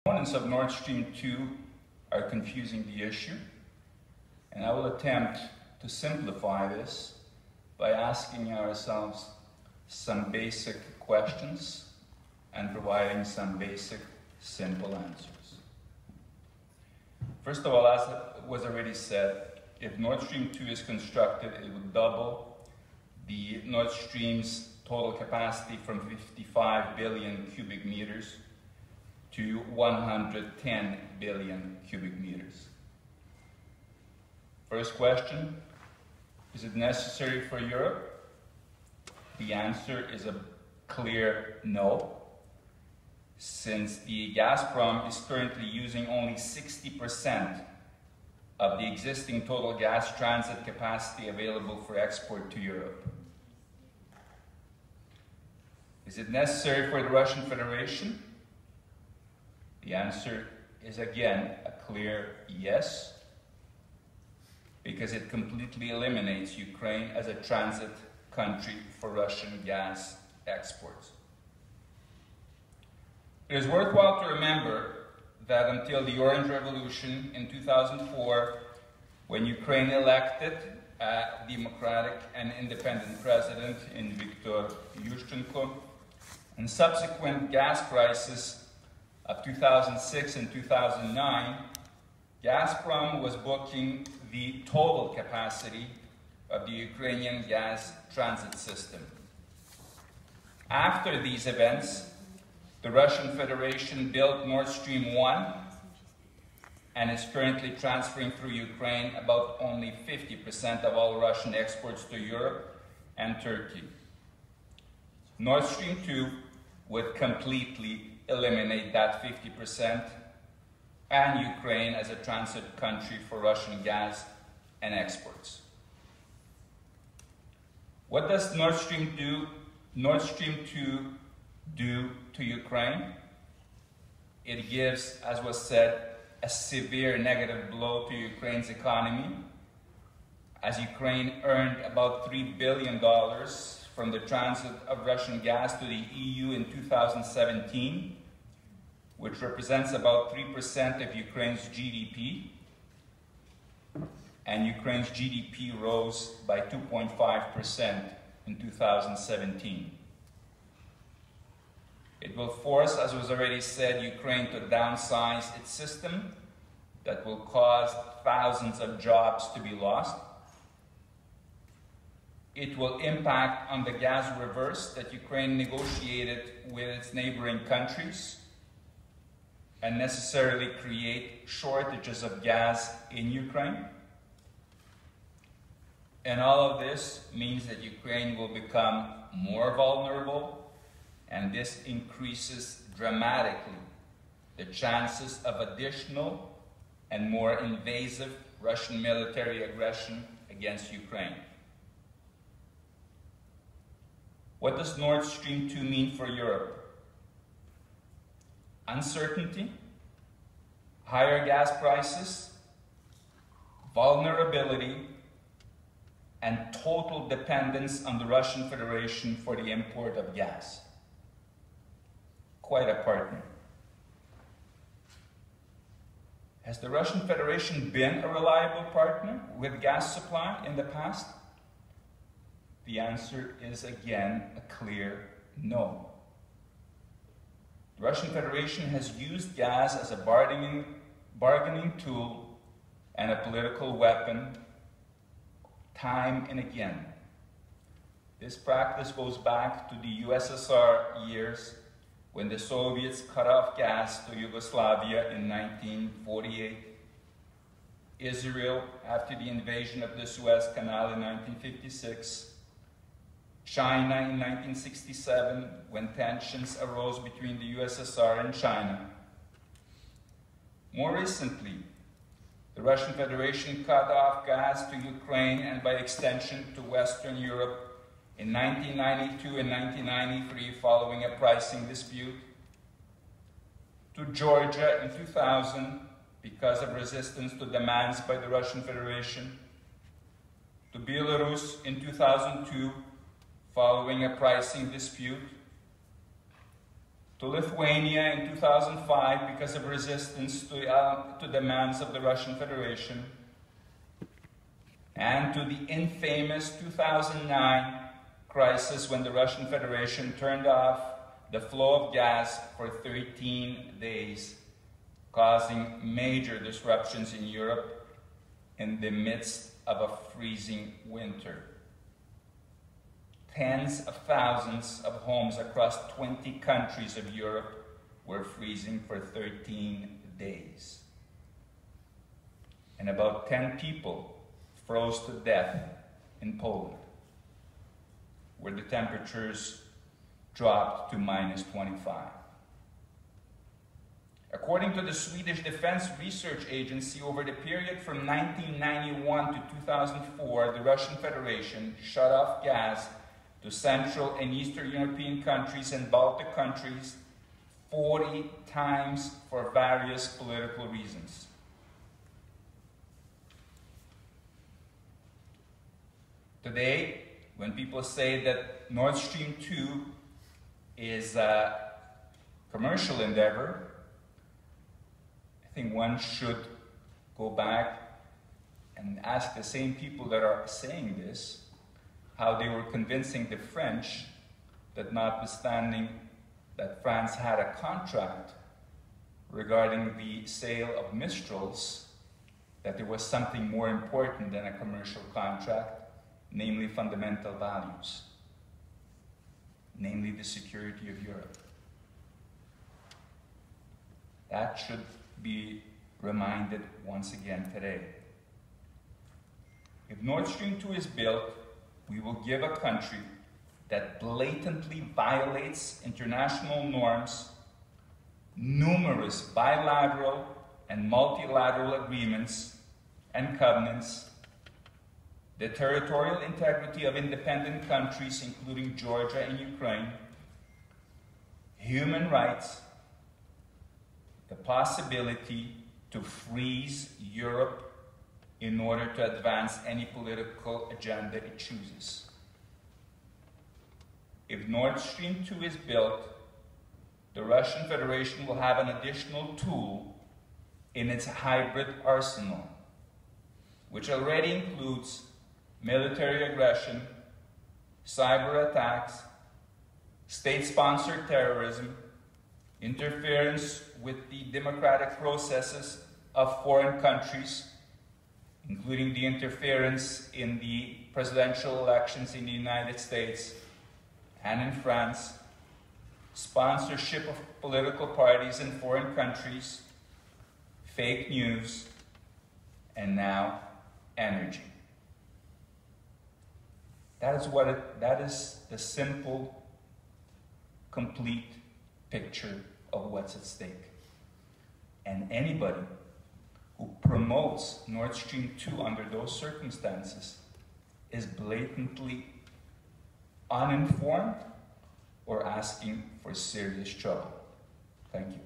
Components of Nord Stream 2 are confusing the issue, and I will attempt to simplify this by asking ourselves some basic questions and providing some basic, simple answers. First of all, as was already said, if Nord Stream 2 is constructed, it would double the Nord Stream's total capacity from 55 billion cubic meters to 110 billion cubic meters. First question, is it necessary for Europe? The answer is a clear no, since the Gazprom is currently using only 60% of the existing total gas transit capacity available for export to Europe. Is it necessary for the Russian Federation? The answer is again a clear yes, because it completely eliminates Ukraine as a transit country for Russian gas exports. It is worthwhile to remember that until the Orange Revolution in 2004, when Ukraine elected a democratic and independent president in Viktor Yushchenko, and subsequent gas crisis of 2006 and 2009, Gazprom was booking the total capacity of the Ukrainian gas transit system. After these events, the Russian Federation built Nord Stream 1 and is currently transferring through Ukraine about only 50% of all Russian exports to Europe and Turkey. Nord Stream 2 would completely eliminate that 50% and Ukraine as a transit country for Russian gas and exports. What does Nord Stream 2 do to Ukraine? It gives, as was said, a severe negative blow to Ukraine's economy, as Ukraine earned about $3 billion from the transit of Russian gas to the EU in 2017, which represents about 3% of Ukraine's GDP, and Ukraine's GDP rose by 2.5% in 2017. It will force, as was already said, Ukraine to downsize its system. That will cause thousands of jobs to be lost. It will impact on the gas reverse that Ukraine negotiated with its neighboring countries and necessarily create shortages of gas in Ukraine. And all of this means that Ukraine will become more vulnerable, and this increases dramatically the chances of additional and more invasive Russian military aggression against Ukraine. What does Nord Stream 2 mean for Europe? Uncertainty, higher gas prices, vulnerability, and total dependence on the Russian Federation for the import of gas. Quite a partner. Has the Russian Federation been a reliable partner with gas supply in the past? The answer is again a clear no. The Russian Federation has used gas as a bargaining tool and a political weapon time and again. This practice goes back to the USSR years, when the Soviets cut off gas to Yugoslavia in 1948, Israel after the invasion of the Suez Canal in 1956, China in 1967, when tensions arose between the USSR and China. More recently, the Russian Federation cut off gas to Ukraine and by extension to Western Europe in 1992 and 1993 following a pricing dispute, to Georgia in 2000 because of resistance to demands by the Russian Federation, to Belarus in 2002 following a pricing dispute, to Lithuania in 2005 because of resistance to demands of the Russian Federation, and to the infamous 2009 crisis when the Russian Federation turned off the flow of gas for 13 days, causing major disruptions in Europe in the midst of a freezing winter. Tens of thousands of homes across 20 countries of Europe were freezing for 13 days. And about 10 people froze to death in Poland, where the temperatures dropped to -25. According to the Swedish Defense Research Agency, over the period from 1991 to 2004, the Russian Federation shut off gas to Central and Eastern European countries and Baltic countries 40 times for various political reasons. Today, when people say that Nord Stream 2 is a commercial endeavor, I think one should go back and ask the same people that are saying this how they were convincing the French that, notwithstanding that France had a contract regarding the sale of Mistrals, that there was something more important than a commercial contract, namely fundamental values, namely the security of Europe. That should be reminded once again today. If Nord Stream 2 is built, we will give a country that blatantly violates international norms, numerous bilateral and multilateral agreements and covenants, the territorial integrity of independent countries, including Georgia and Ukraine, human rights, the possibility to freeze Europe in order to advance any political agenda it chooses. If Nord Stream 2 is built, the Russian Federation will have an additional tool in its hybrid arsenal, which already includes military aggression, cyber attacks, state-sponsored terrorism, interference with the democratic processes of foreign countries, including the interference in the presidential elections in the United States and in France, sponsorship of political parties in foreign countries, fake news, and now energy. That is the simple, complete picture of what's at stake. And anybody who promotes Nord Stream 2 under those circumstances is blatantly uninformed or asking for serious trouble. Thank you.